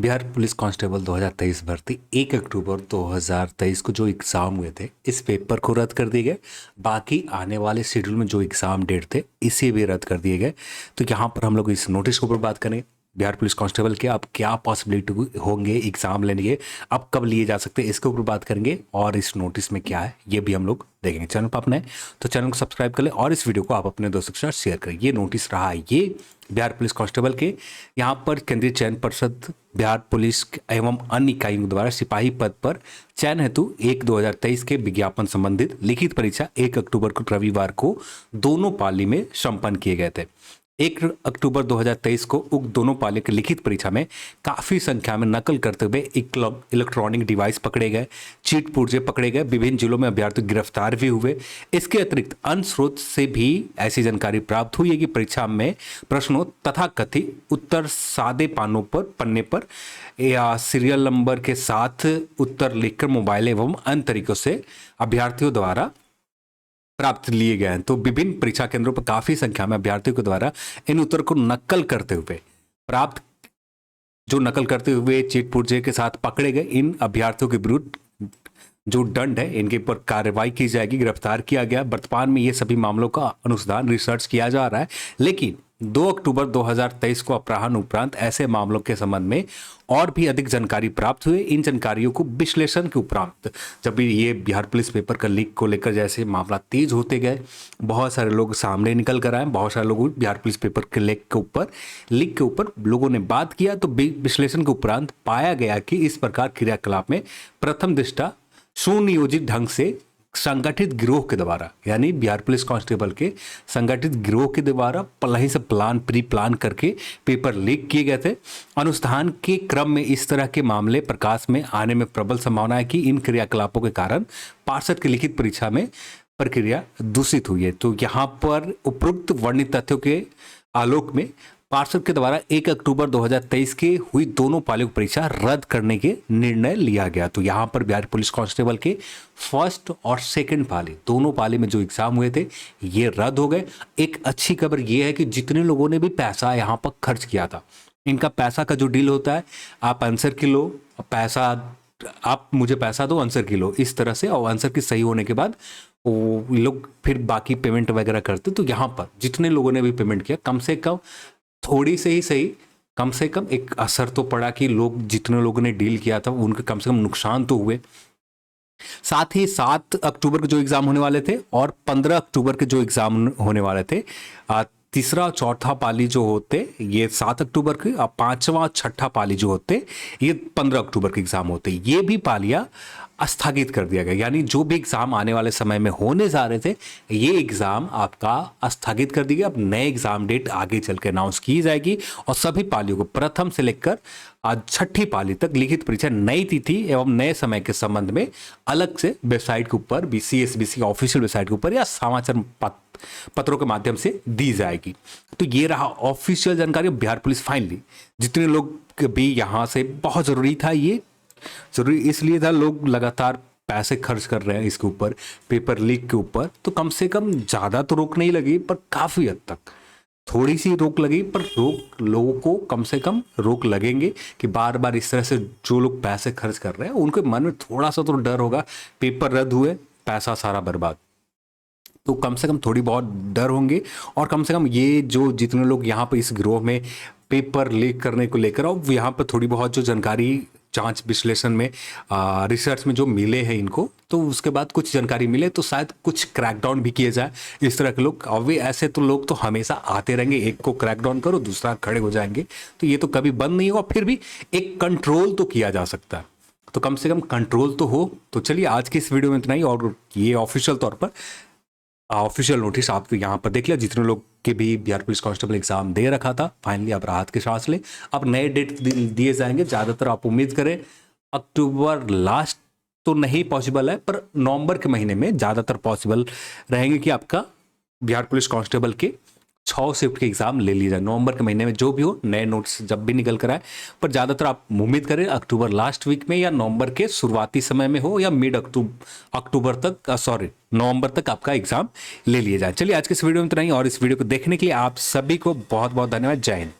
Bihar police constable 2023 भर्ती 1 अक्टूबर 2023 को जो एग्ज़ाम हुए थे इस पेपर को रद्द कर दिए गए। बाकी आने वाले शेड्यूल में जो एग्ज़ाम डेट थे इसे भी रद्द कर दिए गए। तो यहाँ पर हम लोग इस नोटिस के ऊपर बात करें, बिहार पुलिस कांस्टेबल के अब क्या पॉसिबिलिटी होंगे एग्ज़ाम लेने के, अब कब लिए जा सकते हैं, इसके ऊपर बात करेंगे और इस नोटिस में क्या है ये भी हम लोग देखेंगे। चैनल पर आपने तो चैनल को सब्सक्राइब कर लें और इस वीडियो को आप अपने दोस्तों के साथ शेयर करें। ये नोटिस रहा है ये बिहार पुलिस कांस्टेबल के। यहाँ पर केंद्रीय चयन परिषद बिहार पुलिस एवं अन्य इकाइयों द्वारा सिपाही पद पर चयन हेतु 1/2023 के विज्ञापन संबंधित लिखित परीक्षा 1 अक्टूबर को रविवार को दोनों पाली में संपन्न किए गए थे। 1 अक्टूबर 2023 को उक्त दोनों पाली की लिखित परीक्षा में काफ़ी संख्या में नकल करते हुए इलेक्ट्रॉनिक डिवाइस पकड़े गए, चीट पुर्जे पकड़े गए, विभिन्न जिलों में अभ्यर्थी गिरफ्तार भी हुए। इसके अतिरिक्त अन्य स्रोत से भी ऐसी जानकारी प्राप्त हुई है कि परीक्षा में प्रश्नों तथा कथित उत्तर सादे पन्ने पर या सीरियल नंबर के साथ उत्तर लिखकर मोबाइल एवं अन्य तरीकों से अभ्यर्थियों द्वारा प्राप्त लिए गए हैं। तो विभिन्न परीक्षा केंद्रों पर काफी संख्या में अभ्यर्थियों के द्वारा इन उत्तर को नकल करते हुए चीट पुर्जे के साथ पकड़े गए इन अभ्यर्थियों के विरुद्ध जो दंड है इनके ऊपर कार्रवाई की जाएगी, गिरफ्तार किया गया। वर्तमान में ये सभी मामलों का अनुसंधान रिसर्च किया जा रहा है, लेकिन 2 अक्टूबर 2023 को अपराह्न उपरांत ऐसे मामलों के संबंध में और भी अधिक जानकारी प्राप्त हुए। इन जानकारियों को विश्लेषण के उपरांत जब भी ये बिहार पुलिस पेपर का लीक को लेकर जैसे मामला तेज होते गए, बहुत सारे लोग सामने निकल कर आए, बहुत सारे लोगों बिहार पुलिस पेपर के लीक के ऊपर लोगों ने बात किया, तो विश्लेषण के उपरांत पाया गया कि इस प्रकार क्रियाकलाप में प्रथम दृष्टया सुनियोजित ढंग से संगठित गिरोह के द्वारा, यानी बिहार पुलिस कांस्टेबल के संगठित गिरोह के द्वारा पहले से प्री प्लान करके पेपर लीक किए गए थे। अनुसंधान के क्रम में इस तरह के मामले प्रकाश में आने में प्रबल संभावना है कि इन क्रियाकलापों के कारण पार्षद की लिखित परीक्षा में प्रक्रिया दूषित हुई है। तो यहाँ पर उपरोक्त वर्णित तथ्यों के आलोक में पार्षद के द्वारा 1 अक्टूबर 2023 के हुई दोनों पालियों की परीक्षा रद्द करने के निर्णय लिया गया। तो यहाँ पर बिहार पुलिस कांस्टेबल के फर्स्ट और सेकंड पाली, दोनों पाली में जो एग्जाम हुए थे ये रद्द हो गए। एक अच्छी खबर ये है कि जितने लोगों ने भी पैसा यहाँ पर खर्च किया था, इनका पैसा का जो डील होता है, आप आंसर की लो पैसा, आप मुझे पैसा दो आंसर की लो, इस तरह से, और आंसर की सही होने के बाद वो लोग फिर बाकी पेमेंट वगैरह करते। तो यहाँ पर जितने लोगों ने भी पेमेंट किया, कम से कम थोड़ी से ही सही, कम से कम एक असर तो पड़ा कि लोग जितने लोगों ने डील किया था उनके कम से कम नुकसान तो हुए। साथ ही 7 अक्टूबर के जो एग्जाम होने वाले थे और 15 अक्टूबर के जो एग्जाम होने वाले थे, तीसरा और चौथा पाली जो होते ये 7 अक्टूबर के, और पांचवा छठा पाली जो होते ये 15 अक्टूबर के एग्जाम होते, ये भी पालियां स्थगित कर दिया गया। यानी जो भी एग्जाम आने वाले समय में होने जा रहे थे ये एग्जाम आपका स्थगित कर दिया गया। अब नए एग्जाम डेट आगे चल के अनाउंस की जाएगी और सभी पालियों को प्रथम से लेकर आज छठी पाली तक लिखित परीक्षा नई तिथि एवं नए समय के संबंध में अलग से वेबसाइट के ऊपर, BCSBC ऑफिशियल वेबसाइट के ऊपर या समाचार पत्रों के माध्यम से दी जाएगी। तो ये रहा ऑफिशियल जानकारी। बिहार पुलिस फाइनली, जितने लोग भी यहाँ से, बहुत जरूरी था, ये जरूरी इसलिए था, लोग लगातार पैसे खर्च कर रहे हैं इसके ऊपर, पेपर लीक के ऊपर, तो कम से कम ज़्यादा तो रोक नहीं लगी पर काफ़ी हद तक थोड़ी सी रोक लगी, पर रोक लोगों को कम से कम रोक लगेंगे कि बार बार इस तरह से जो लोग पैसे खर्च कर रहे हैं उनके मन में थोड़ा सा तो डर होगा, पेपर रद्द हुए, पैसा सारा बर्बाद, तो कम से कम थोड़ी बहुत डर होंगे। और कम से कम ये जो जितने लोग यहाँ पर इस गिरोह में पेपर लीक करने को लेकर, और यहाँ पर थोड़ी बहुत जो जानकारी जांच विश्लेषण में रिसर्च में जो मिले हैं इनको, तो उसके बाद कुछ जानकारी मिले तो शायद कुछ क्रैकडाउन भी किए जाए इस तरह के लोग। और वे ऐसे तो लोग तो हमेशा आते रहेंगे, एक को क्रैकडाउन करो दूसरा खड़े हो जाएंगे, तो ये तो कभी बंद नहीं होगा। फिर भी एक कंट्रोल तो किया जा सकता है, तो कम से कम कंट्रोल तो हो। तो चलिए आज की इस वीडियो में इतना ही, और ये ऑफिशियल तौर पर ऑफिशियल नोटिस आप यहाँ पर देख लिया। जितने लोग के भी बिहार पुलिस कांस्टेबल एग्जाम दे रखा था, फाइनली आप राहत की सांस ले। अब नए डेट दिए जाएंगे, ज़्यादातर आप उम्मीद करें अक्टूबर लास्ट तो नहीं पॉसिबल है, पर नवंबर के महीने में ज़्यादातर पॉसिबल रहेंगे कि आपका बिहार पुलिस कांस्टेबल के 6 शिफ्ट के एग्जाम ले लिए जाए। नवंबर के महीने में जो भी हो, नए नोट्स जब भी निकल कर आए, पर ज़्यादातर आप उम्मीद करें अक्टूबर लास्ट वीक में या नवंबर के शुरुआती समय में हो, या मिड अक्टूबर तक, नवंबर तक आपका एग्जाम ले लिया जाए। चलिए आज के इस वीडियो में इतना ही, और इस वीडियो को देखने के लिए आप सभी को बहुत बहुत धन्यवाद। जय हिंद।